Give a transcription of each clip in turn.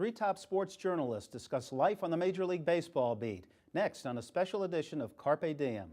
Three top sports journalists discuss life on the Major League Baseball beat. Next on a special edition of Carpe Diem.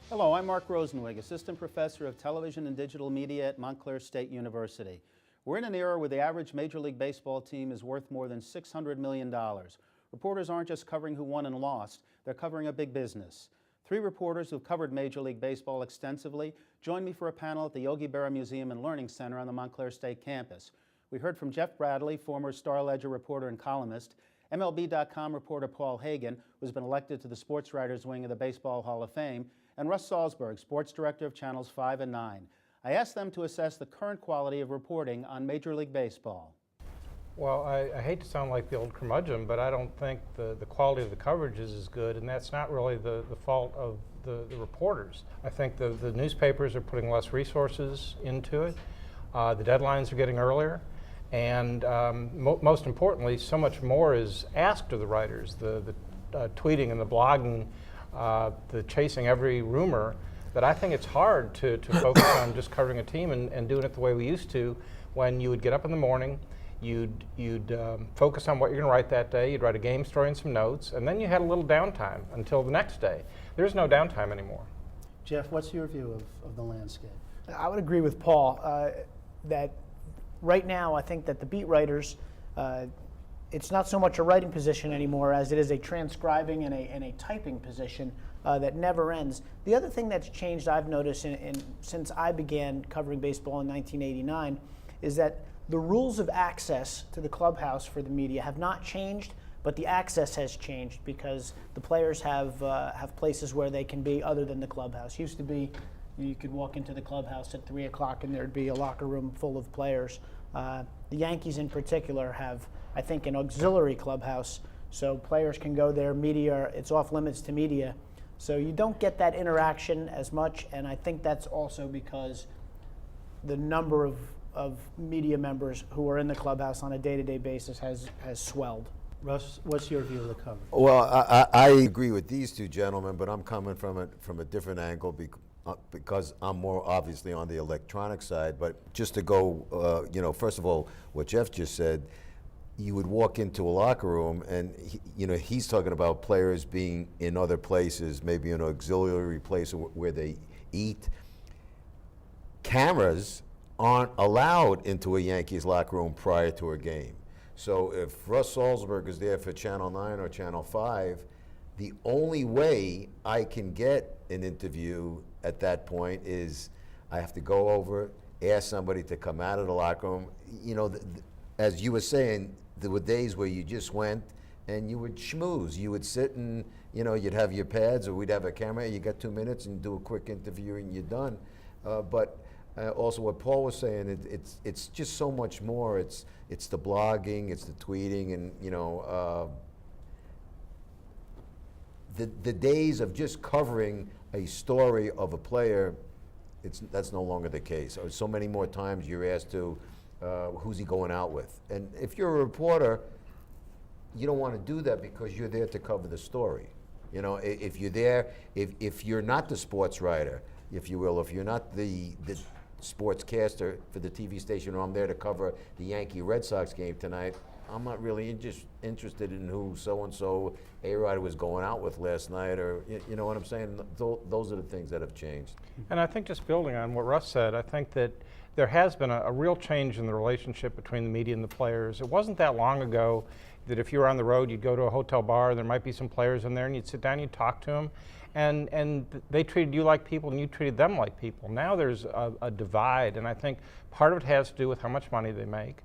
Hello, I'm Mark Rosenwig, Assistant Professor of Television and Digital Media at Montclair State University. We're in an era where the average Major League Baseball team is worth more than $600 million. Reporters aren't just covering who won and lost, they're covering a big business. Three reporters who've covered Major League Baseball extensively joined me for a panel at the Yogi Berra Museum and Learning Center on the Montclair State campus. We heard from Jeff Bradley, former Star Ledger reporter and columnist, MLB.com reporter Paul Hagan, who's been elected to the sports writers wing of the Baseball Hall of Fame, and Russ Salzberg, sports director of Channels 5 and 9. I asked them to assess the current quality of reporting on Major League Baseball. Well, I hate to sound like the old curmudgeon, but I don't think the quality of the coverage is as good, and that's not really the fault of the reporters. I think the newspapers are putting less resources into it. The deadlines are getting earlier, and most importantly, so much more is asked of the writers. The tweeting and the blogging, the chasing every rumor, that I think it's hard to focus on just covering a team and doing it the way we used to, when you would get up in the morning, you'd focus on what you're going to write that day, you'd write a game story and some notes, and then you had a little downtime until the next day. There's no downtime anymore. Jeff, what's your view of the landscape? I would agree with Paul that right now I think that the beat writers, it's not so much a writing position anymore as it is a transcribing and a typing position that never ends. The other thing that's changed, I've noticed since I began covering baseball in 1989, is that the rules of access to the clubhouse for the media have not changed, but the access has changed because the players have places where they can be other than the clubhouse. Used to be you could walk into the clubhouse at 3 o'clock and there'd be a locker room full of players. The Yankees in particular have, I think, an auxiliary clubhouse, so players can go there. Media, it's off limits to media, so you don't get that interaction as much, and I think that's also because the number of media members who are in the clubhouse on a day-to-day basis has swelled. Russ, what's your view of the coverage? Well, I agree with these two gentlemen, but I'm coming from a different angle because I'm more obviously on the electronic side. But just to go, first of all, what Jeff just said, you would walk into a locker room and he's talking about players being in other places, maybe in an auxiliary place where they eat. Cameras aren't allowed into a Yankees locker room prior to a game. So if Russ Salzberg is there for Channel 9 or Channel 5, the only way I can get an interview at that point is I have to go over, ask somebody to come out of the locker room. As you were saying, there were days where you just went and you would schmooze. You would sit and, you'd have your pads, or we'd have a camera, you got 2 minutes and do a quick interview and you're done. But also what Paul was saying, it's just so much more. It's the blogging, it's the tweeting, and the days of just covering a story of a player, that's no longer the case. So many more times you're asked to, who's he going out with? And if you're a reporter, you don't want to do that because you're there to cover the story. If you're there, if you're not the sports writer, if you will, if you're not the sportscaster for the TV station, or I'm there to cover the Yankee-Red Sox game tonight, I'm not really interested in who so-and-so A-Rod was going out with last night, or, you know what I'm saying? Those are the things that have changed. And I think, just building on what Russ said, I think that there has been a real change in the relationship between the media and the players. It wasn't that long ago that if you were on the road, you'd go to a hotel bar, there might be some players in there, and you'd sit down, you'd talk to them, and they treated you like people and you treated them like people. Now there's a divide, and I think part of it has to do with how much money they make.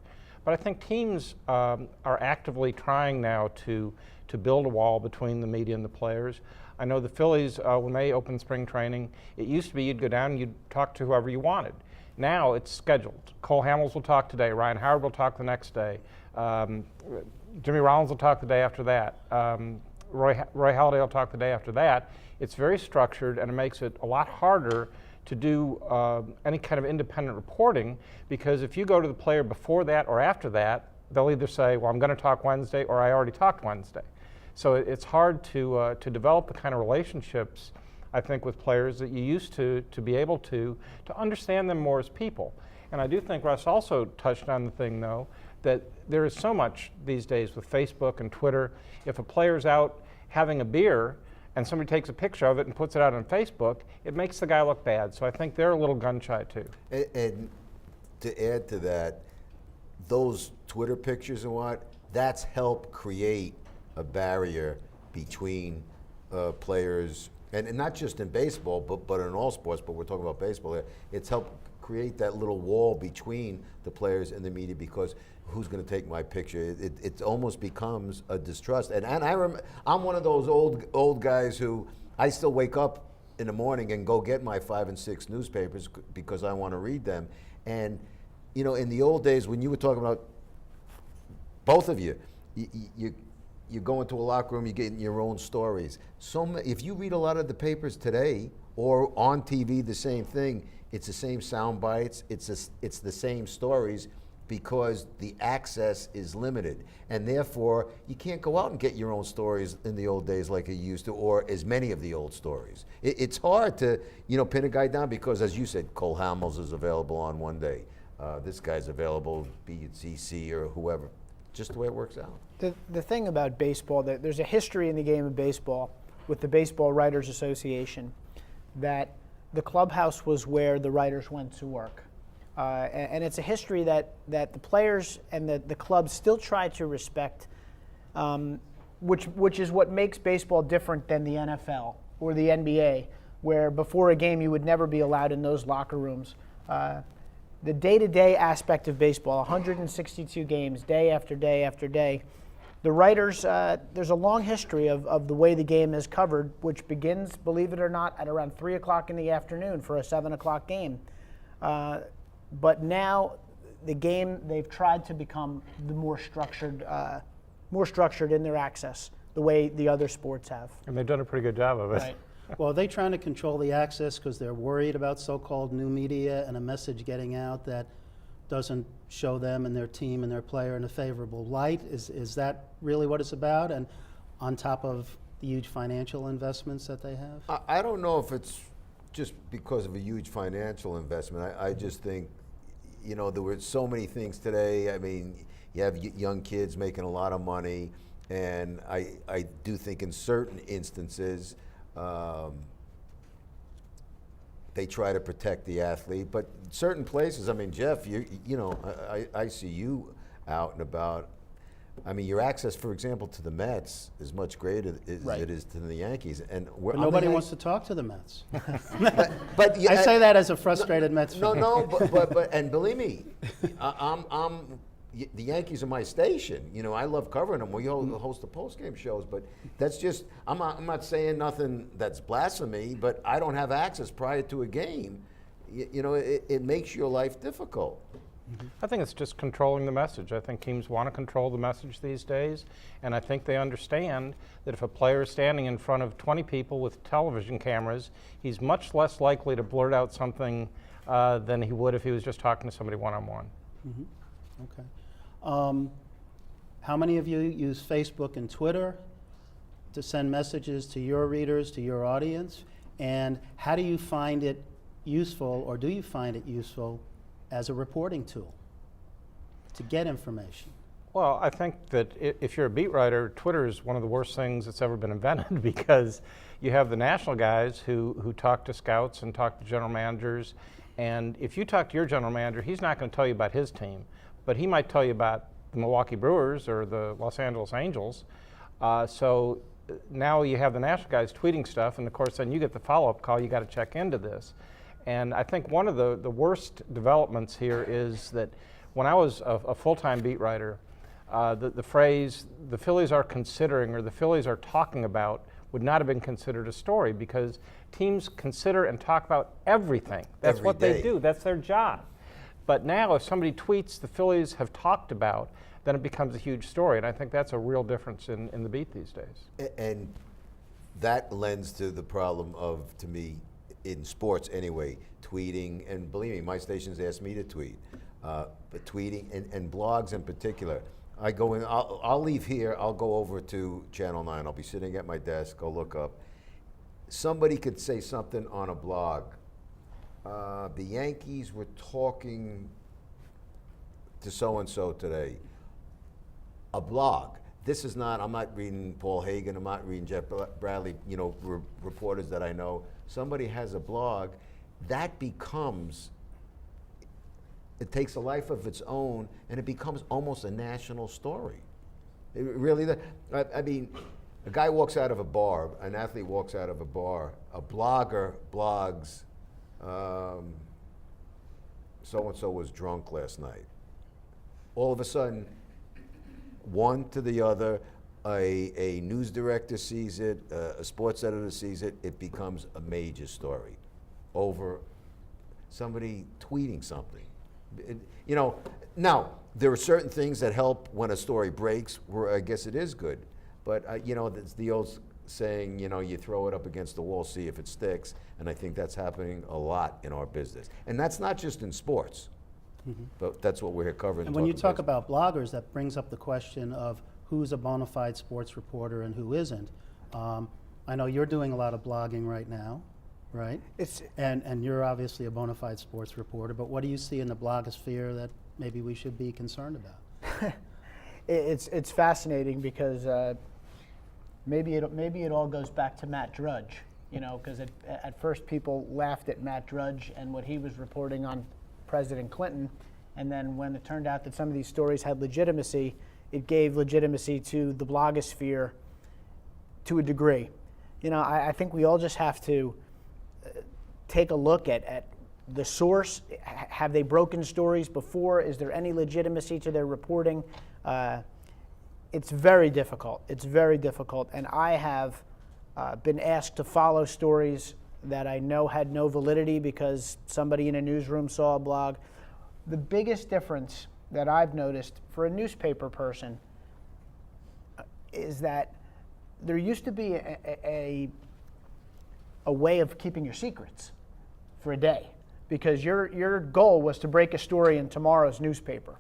But I think teams are actively trying now to build a wall between the media and the players. I know the Phillies, when they opened spring training, it used to be you'd go down and you'd talk to whoever you wanted. Now it's scheduled. Cole Hamels will talk today. Ryan Howard will talk the next day. Jimmy Rollins will talk the day after that. Roy Halladay will talk the day after that. It's very structured, and it makes it a lot harder to do any kind of independent reporting, because if you go to the player before that or after that, they'll either say, well, I'm going to talk Wednesday, or I already talked Wednesday. So it's hard to develop the kind of relationships, I think, with players that you used to be able to understand them more as people. And I do think Russ also touched on the thing, though, that there is so much these days with Facebook and Twitter. If a player's out having a beer and somebody takes a picture of it and puts it out on Facebook, it makes the guy look bad. So I think they're a little gun shy too. And to add to that, those Twitter pictures and that's helped create a barrier between players, and not just in baseball, but in all sports, but we're talking about baseball here. It's helped create that little wall between the players and the media, because who's going to take my picture? It almost becomes a distrust. And I'm one of those old guys who, I still wake up in the morning and go get my 5 and 6 newspapers because I want to read them. And you know, in the old days when you were talking about, both of you go into a locker room, you get in your own stories. If you read a lot of the papers today, or on TV, the same thing, it's the same sound bites, it's the same stories, because the access is limited. And therefore, you can't go out and get your own stories in the old days like you used to, or as many of the old stories. It's hard to, pin a guy down, because as you said, Cole Hamels is available on one day. This guy's available, BCC or whoever. Just the way it works out. The thing about baseball, there's a history in the game of baseball with the Baseball Writers Association, that the clubhouse was where the writers went to work. And it's a history that the players and the clubs still try to respect, which is what makes baseball different than the NFL or the NBA, where before a game you would never be allowed in those locker rooms. The day-to-day aspect of baseball, 162 games, day after day after day, the writers, there's a long history of the way the game is covered, which begins, believe it or not, at around 3 o'clock in the afternoon for a 7 o'clock game. But now the game, they've tried to become the more structured in their access, the way the other sports have. And they've done a pretty good job of it. Right. Well, are they trying to control the access because they're worried about so-called new media and a message getting out that doesn't show them and their team and their player in a favorable light? Is that really what it's about? And on top of the huge financial investments that they have? I don't know if it's just because of a huge financial investment. I just think, there were so many things today. I mean, you have young kids making a lot of money, and I do think in certain instances, they try to protect the athlete, but certain places, I mean, Jeff, I see you out and about. I mean, your access, for example, to the Mets is much greater as it is to the Yankees, and but nobody wants to talk to the Mets. But I say that as a frustrated Mets fan. No, but and believe me, the Yankees are my station. I love covering them. We host the post-game shows, but that's just, I'm not saying nothing that's blasphemy, but I don't have access prior to a game. It makes your life difficult. I think it's just controlling the message. I think teams want to control the message these days, and I think they understand that if a player is standing in front of 20 people with television cameras, he's much less likely to blurt out something than he would if he was just talking to somebody one-on-one. Mm-hmm. Okay. How many of you use Facebook and Twitter to send messages to your readers, to your audience? And how do you find it useful, or do you find it useful as a reporting tool to get information? Well, I think that if you're a beat writer, Twitter is one of the worst things that's ever been invented, because you have the national guys who talk to scouts and talk to general managers, and if you talk to your general manager, he's not going to tell you about his team, but he might tell you about the Milwaukee Brewers or the Los Angeles Angels. So now you have the national guys tweeting stuff, and of course then you get the follow-up call, you got to check into this. And I think one of the worst developments here is that when I was a full-time beat writer, the phrase, the Phillies are considering, or the Phillies are talking about, would not have been considered a story, because teams consider and talk about everything. That's Every what day. they do. That's their job. But now if somebody tweets the Phillies have talked about, then it becomes a huge story. And I think that's a real difference in the beat these days. And that lends to the problem of, to me, in sports anyway, tweeting, and believe me, my stations ask me to tweet, but tweeting and blogs in particular. I go in, I'll leave here, I'll go over to Channel 9, I'll be sitting at my desk, I'll look up. Somebody could say something on a blog. The Yankees were talking to so-and-so today. A blog. This is not, I'm not reading Paul Hagan, I'm not reading Jeff Bradley, reporters that I know. Somebody has a blog, that becomes, it takes a life of its own, and it becomes almost a national story. It really, I mean, a guy walks out of a bar, an athlete walks out of a bar, a blogger blogs, so-and-so was drunk last night. All of a sudden, one to the other, a news director sees it, a sports editor sees it, it becomes a major story over somebody tweeting something. Now, there are certain things that help when a story breaks, where I guess it is good. But, it's the old saying, you throw it up against the wall, see if it sticks. And I think that's happening a lot in our business. And that's not just in sports, but that's what we're here covering. And when you talk about bloggers, that brings up the question of who's a bona fide sports reporter and who isn't. I know you're doing a lot of blogging right now, right? And you're obviously a bona fide sports reporter, but what do you see in the blogosphere that maybe we should be concerned about? It's fascinating because maybe it all goes back to Matt Drudge, because at first people laughed at Matt Drudge and what he was reporting on President Clinton, and then when it turned out that some of these stories had legitimacy, it gave legitimacy to the blogosphere to a degree. I think we all just have to take a look at the source. Have they broken stories before? Is there any legitimacy to their reporting? It's very difficult. It's very difficult. And I have been asked to follow stories that I know had no validity because somebody in a newsroom saw a blog. The biggest difference that I've noticed for a newspaper person is that there used to be a way of keeping your secrets for a day, because your goal was to break a story in tomorrow's newspaper.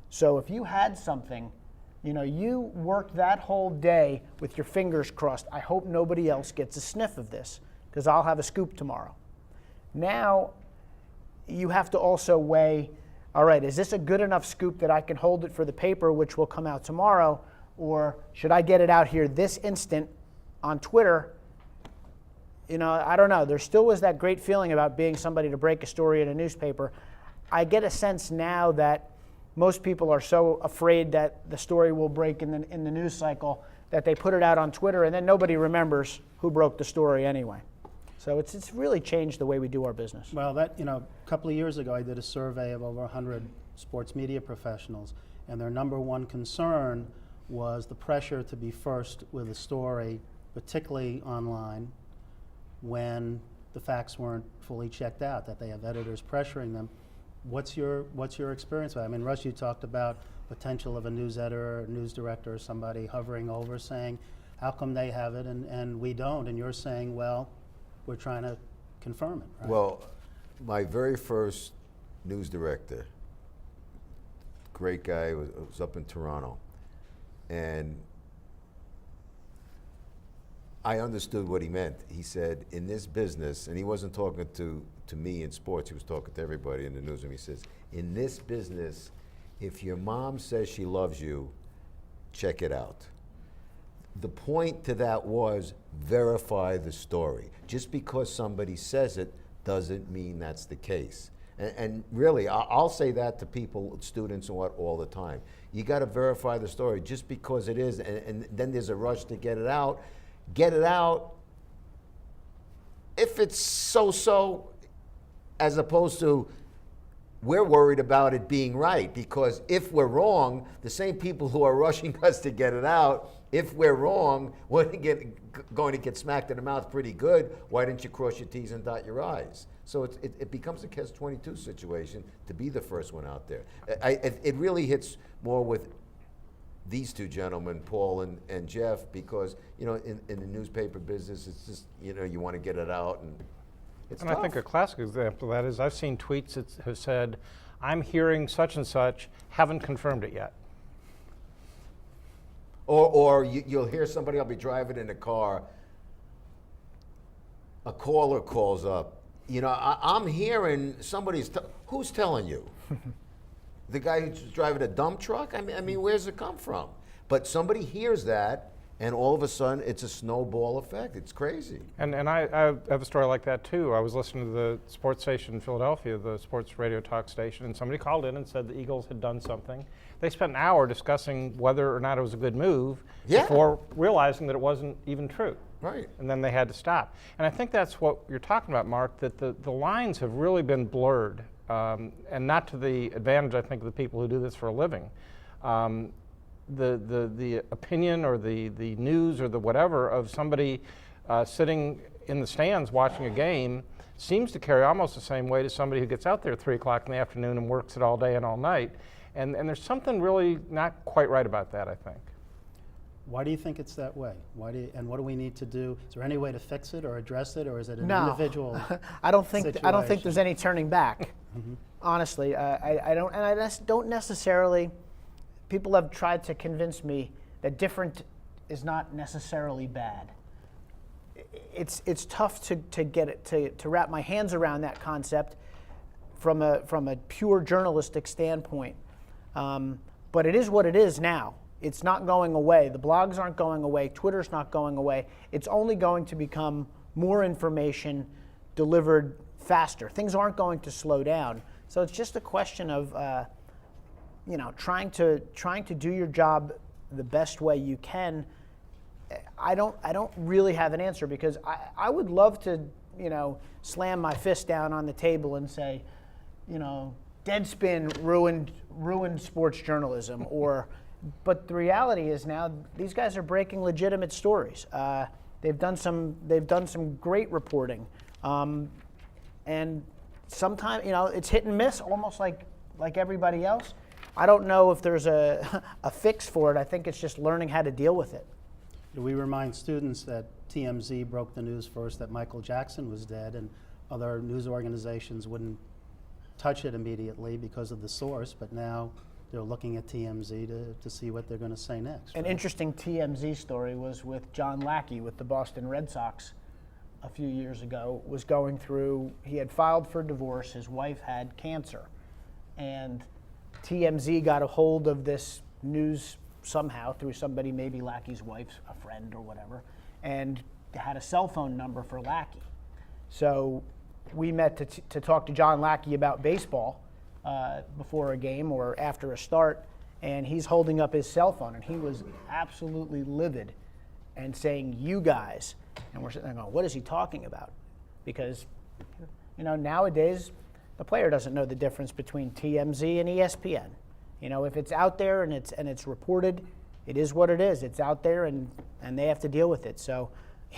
So if you had something, you worked that whole day with your fingers crossed. I hope nobody else gets a sniff of this, because I'll have a scoop tomorrow. Now, you have to also weigh, all right, is this a good enough scoop that I can hold it for the paper, which will come out tomorrow, or should I get it out here this instant on Twitter? I don't know. There still was that great feeling about being somebody to break a story in a newspaper. I get a sense now that most people are so afraid that the story will break in the news cycle that they put it out on Twitter, and then nobody remembers who broke the story anyway. So it's really changed the way we do our business. Well, a couple of years ago, I did a survey of over 100 sports media professionals, and their number one concern was the pressure to be first with a story, particularly online, when the facts weren't fully checked out, that they have editors pressuring them. What's your experience with that? I mean, Russ, you talked about potential of a news editor or news director or somebody hovering over saying, how come they have it and we don't? And you're saying, well, we're trying to confirm it, right? Well, my very first news director, great guy, was up in Toronto. And I understood what he meant. He said, in this business, and he wasn't talking to me in sports, he was talking to everybody in the newsroom. He says, in this business, if your mom says she loves you, check it out. The point to that was verify the story. Just because somebody says it doesn't mean that's the case. And really, I'll say that to people, students and what, all the time. You got to verify the story. Just because it is, and then there's a rush to get it out. Get it out if it's so-so, as opposed to we're worried about it being right, because if we're wrong, the same people who are rushing us to get it out If we're wrong, we're going to get smacked in the mouth pretty good. Why didn't you cross your T's and dot your I's? So it becomes a catch-22 situation to be the first one out there. It really hits more with these two gentlemen, Paul and Jeff, because in the newspaper business, it's just you want to get it out, and it's And tough. I think a classic example of that is I've seen tweets that have said, "I'm hearing such and such, haven't confirmed it yet." Or you'll hear somebody, I'll be driving in a car, a caller calls up. I'm hearing somebody's, who's telling you? The guy who's driving a dump truck? I mean, where's it come from? But somebody hears that, and all of a sudden, it's a snowball effect. It's crazy. And I have a story like that too. I was listening to the sports station in Philadelphia, the sports radio talk station, and somebody called in and said the Eagles had done something. They spent an hour discussing whether or not it was a good move before realizing that it wasn't even true. Right. And then they had to stop. And I think that's what you're talking about, Mark, that the lines have really been blurred, and not to the advantage, I think, of the people who do this for a living. The opinion or the news or the whatever of somebody sitting in the stands watching a game seems to carry almost the same weight as somebody who gets out there at 3 o'clock in the afternoon and works it all day and all night. And there's something really not quite right about that, I think. Why do you think it's that way? And what do we need to do? Is there any way to fix it or address it, or is it an No. individual I don't think situation? there's any turning back. Honestly, I don't necessarily. People have tried to convince me that different is not necessarily bad. It's tough to get it to wrap my hands around that concept from a pure journalistic standpoint. But it is what it is now. It's not going away. The blogs aren't going away. Twitter's not going away. It's only going to become more information delivered faster. Things aren't going to slow down. So it's just a question of trying to do your job the best way you can. I don't really have an answer, because I would love to slam my fist down on the table and say, Deadspin ruined sports journalism, but the reality is now these guys are breaking legitimate stories. They've done some great reporting, and sometimes it's hit and miss, almost like everybody else. I don't know if there's a fix for it. I think it's just learning how to deal with it. Do we remind students that TMZ broke the news first that Michael Jackson was dead, and other news organizations wouldn't touch it immediately because of the source, but now they're looking at TMZ to see what they're going to say next. An right? interesting TMZ story was with John Lackey with the Boston Red Sox a few years ago. Was going through, he had filed for divorce, his wife had cancer, and TMZ got a hold of this news somehow through somebody, maybe Lackey's wife's a friend or whatever, and had a cell phone number for Lackey. So we met to talk to John Lackey about baseball before a game or after a start, and he's holding up his cell phone, and he was absolutely livid and saying, "You guys," and we're sitting there going, what is he talking about? Because nowadays the player doesn't know the difference between TMZ and ESPN. If it's out there and it's reported, it is what it is. It's out there, and they have to deal with it. So,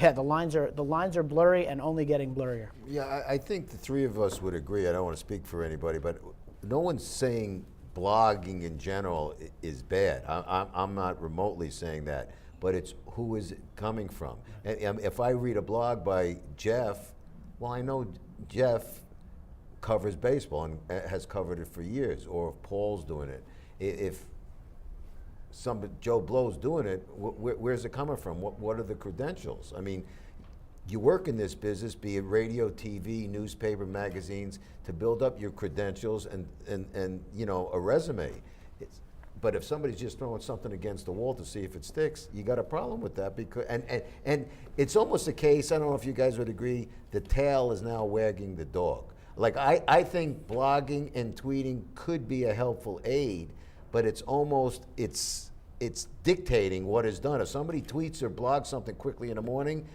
yeah, the lines are blurry and only getting blurrier. Yeah, I think the three of us would agree. I don't want to speak for anybody, but no one's saying blogging in general is bad. I'm not remotely saying that, but it's who is it coming from. And if I read a blog by Jeff, well, I know Jeff covers baseball and has covered it for years, or if Paul's doing it. If Joe Blow's doing it, where's it coming from? What are the credentials? I mean, you work in this business, be it radio, TV, newspaper, magazines, to build up your credentials and a resume. But if somebody's just throwing something against the wall to see if it sticks, you got a problem with that, because and it's almost a case, I don't know if you guys would agree, the tail is now wagging the dog. Like I think blogging and tweeting could be a helpful aid, but it's almost it's dictating what is done. If somebody tweets or blogs something quickly in the morning,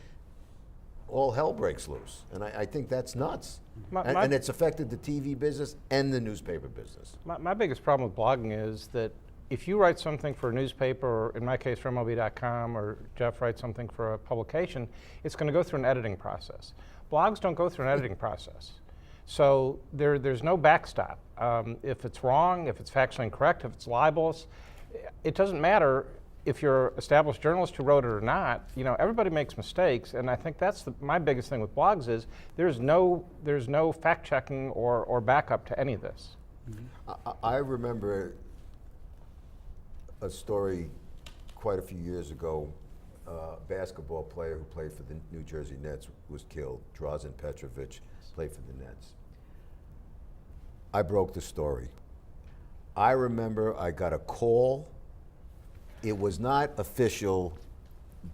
all hell breaks loose, and I think that's nuts. And it's affected the TV business and the newspaper business. My biggest problem with blogging is that if you write something for a newspaper, or in my case for MLB.com, or Jeff writes something for a publication, it's going to go through an editing process. Blogs don't go through an editing process. So there's no backstop. If it's wrong, if it's factually incorrect, if it's libelous, it doesn't matter if you're an established journalist who wrote it or not. You know, everybody makes mistakes, and I think that's my biggest thing with blogs is there's no fact checking or backup to any of this. I remember a story quite a few years ago. A basketball player who played for the New Jersey Nets was killed. Drazen Petrovic played for the Nets. I broke the story. I remember I got a call. It was not official,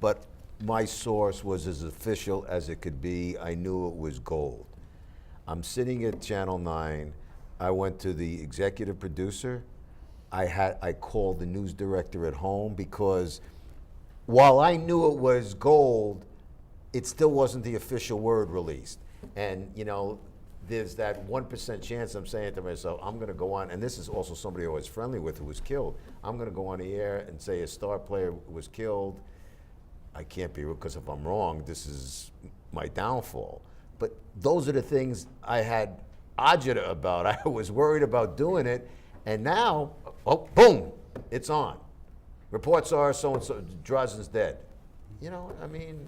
but my source was as official as it could be. I knew it was gold. I'm sitting at Channel 9. I went to the executive producer. I called the news director at home because while I knew it was gold, it still wasn't the official word released. And you know, there's that 1% chance I'm saying to myself, I'm gonna go on, and this is also somebody I was friendly with who was killed. I'm gonna go on the air and say a star player was killed. I can't be, because if I'm wrong, this is my downfall. But those are the things I had agita about. I was worried about doing it, and now, oh, boom, it's on. Reports are so-and-so, Drazen's dead. You know, I mean,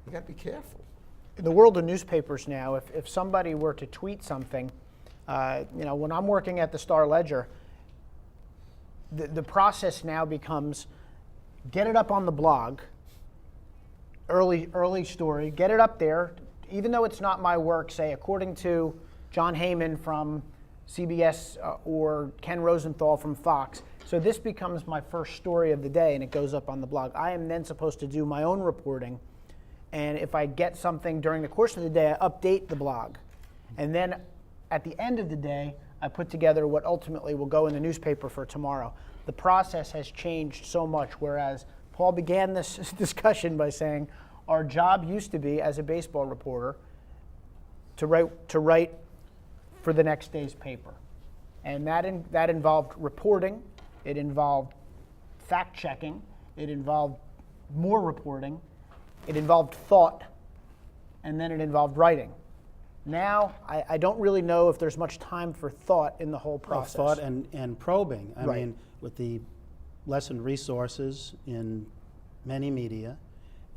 you gotta be careful. In the world of newspapers now, if somebody were to tweet something, you know, when I'm working at the Star-Ledger, the process now becomes get it up on the blog, early story, get it up there, even though it's not my work, say, according to John Heyman from CBS or Ken Rosenthal from Fox. So this becomes my first story of the day, and it goes up on the blog. I am then supposed to do my own reporting, and if I get something during the course of the day, I update the blog. And then at the end of the day, I put together what ultimately will go in the newspaper for tomorrow. The process has changed so much, whereas Paul began this discussion by saying our job used to be, as a baseball reporter, to write for the next day's paper. And that involved reporting, it involved fact-checking, it involved more reporting, it involved thought, and then it involved writing. Now, I don't really know if there's much time for thought in the whole process. Thought and probing. I Right. mean, with the lessened resources in many media,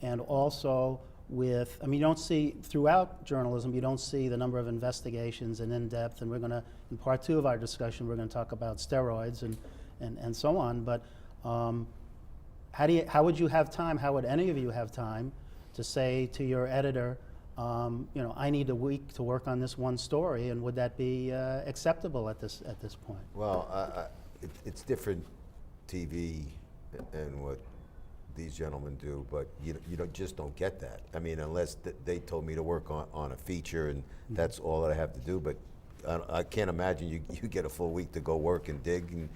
and also with, I mean, you don't see, throughout journalism, you don't see the number of investigations and in-depth, and we're going to, in part 2 of our discussion, we're going to talk about steroids and so on, but how would you have time, how would any of you have time to say to your editor, you know, I need a week to work on this one story, and would that be acceptable at this point? Well, it's different TV and what these gentlemen do, but you just don't get that. I mean, unless they told me to work on a feature, and that's all that I have to do. But I can't imagine you get a full week to go work and dig, and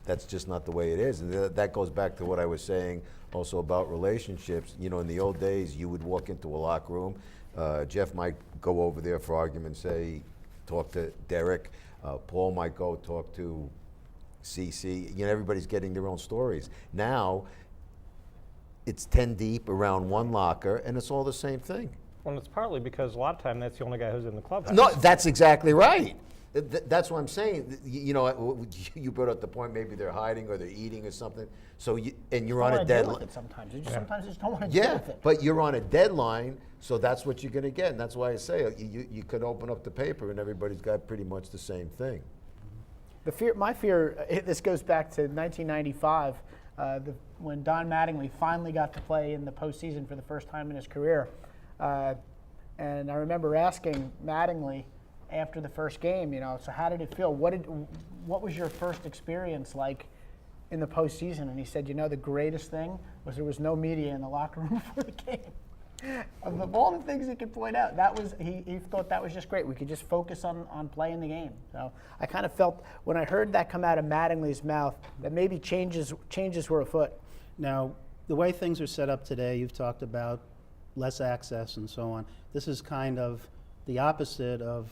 that's just not the way it is. And that goes back to what I was saying also about relationships. You know, in the old days, you would walk into a locker room. Jeff might go over there for argument's sake, talk to Derek. Paul might go talk to CC. You know, everybody's getting their own stories. Now, it's 10 deep around one locker, and it's all the same thing. Well, it's partly because a lot of time that's the only guy who's in the clubhouse. No, that's exactly right. That's what I'm saying. You know, you brought up the point, maybe they're hiding or they're eating or something. So you're on a deadline. Sometimes you just don't want to deal with it. But you're on a deadline, so that's what you're going to get, and that's why I say you could open up the paper and everybody's got pretty much the same thing. My fear, this goes back to 1995, when Don Mattingly finally got to play in the postseason for the first time in his career. And I remember asking Mattingly after the first game, you know, so how did it feel? What was your first experience like in the postseason? And he said, you know, the greatest thing was there was no media in the locker room before the game. Of all the things he could point out, he thought that was just great. We could just focus on playing the game. So I kind of felt when I heard that come out of Mattingly's mouth that maybe changes were afoot. Now, the way things are set up today, you've talked about less access and so on. This is kind of the opposite of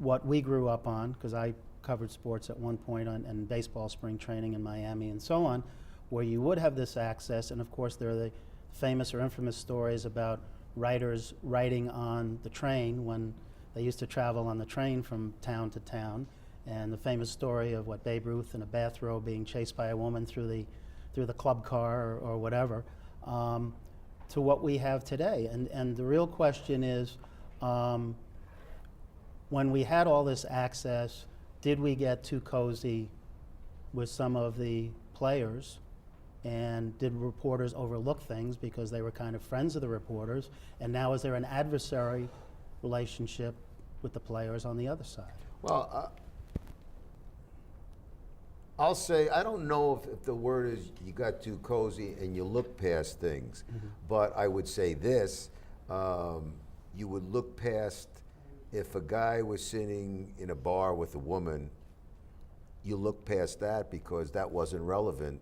what we grew up on, because I covered sports at one point and baseball spring training in Miami and so on, where you would have this access. And of course there are the famous or infamous stories about writers writing on the train when they used to travel on the train from town to town, and the famous story of what Babe Ruth in a bathrobe being chased by a woman through the club car or whatever, to what we have today. And the real question is, when we had all this access, did we get too cozy with some of the players? And did reporters overlook things because they were kind of friends of the reporters? And now is there an adversary relationship with the players on the other side? Well, I'll say, I don't know if the word is you got too cozy and you look past things, but I would say this, you would look past, if a guy was sitting in a bar with a woman, you look past that because that wasn't relevant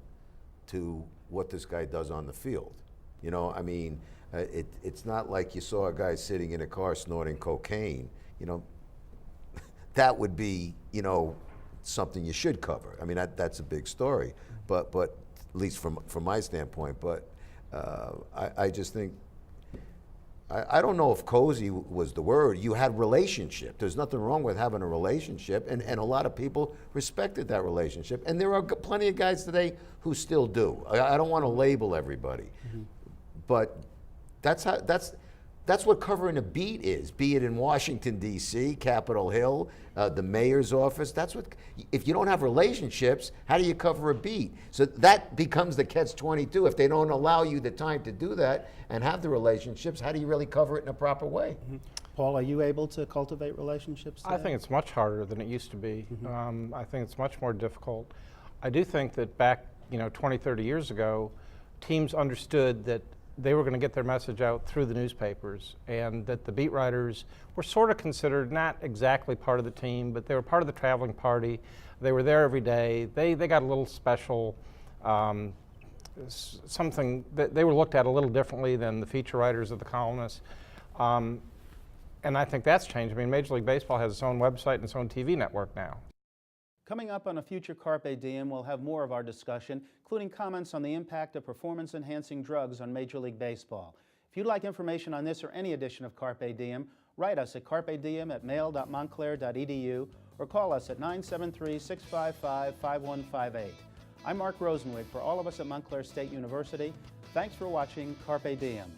to what this guy does on the field. You know, I mean, it's not like you saw a guy sitting in a car snorting cocaine. You know, that would be, you know, something you should cover. I mean, that's a big story, but at least from my standpoint. But I just think, I don't know if cozy was the word. You had relationship. There's nothing wrong with having a relationship, and a lot of people respected that relationship. And there are plenty of guys today who still do. I don't want to label everybody, but that's what covering a beat is. Be it in Washington D.C., Capitol Hill, the mayor's office. That's what. If you don't have relationships, how do you cover a beat? So that becomes the catch-22. If they don't allow you the time to do that and have the relationships, how do you really cover it in a proper way? Paul, are you able to cultivate relationships today? I think it's much harder than it used to be. I think it's much more difficult. I do think that back, 20, 30 years ago, teams understood that they were going to get their message out through the newspapers, and that the beat writers were sort of considered not exactly part of the team, but they were part of the traveling party. They were there every day. They got a little special, something that they were looked at a little differently than the feature writers or the columnists. And I think that's changed. I mean, Major League Baseball has its own website and its own TV network now. Coming up on a future Carpe Diem, we'll have more of our discussion, including comments on the impact of performance-enhancing drugs on Major League Baseball. If you'd like information on this or any edition of Carpe Diem, write us at carpediem@mail.montclair.edu or call us at 973-655-5158. I'm Mark Rosenwig. For all of us at Montclair State University, thanks for watching Carpe Diem.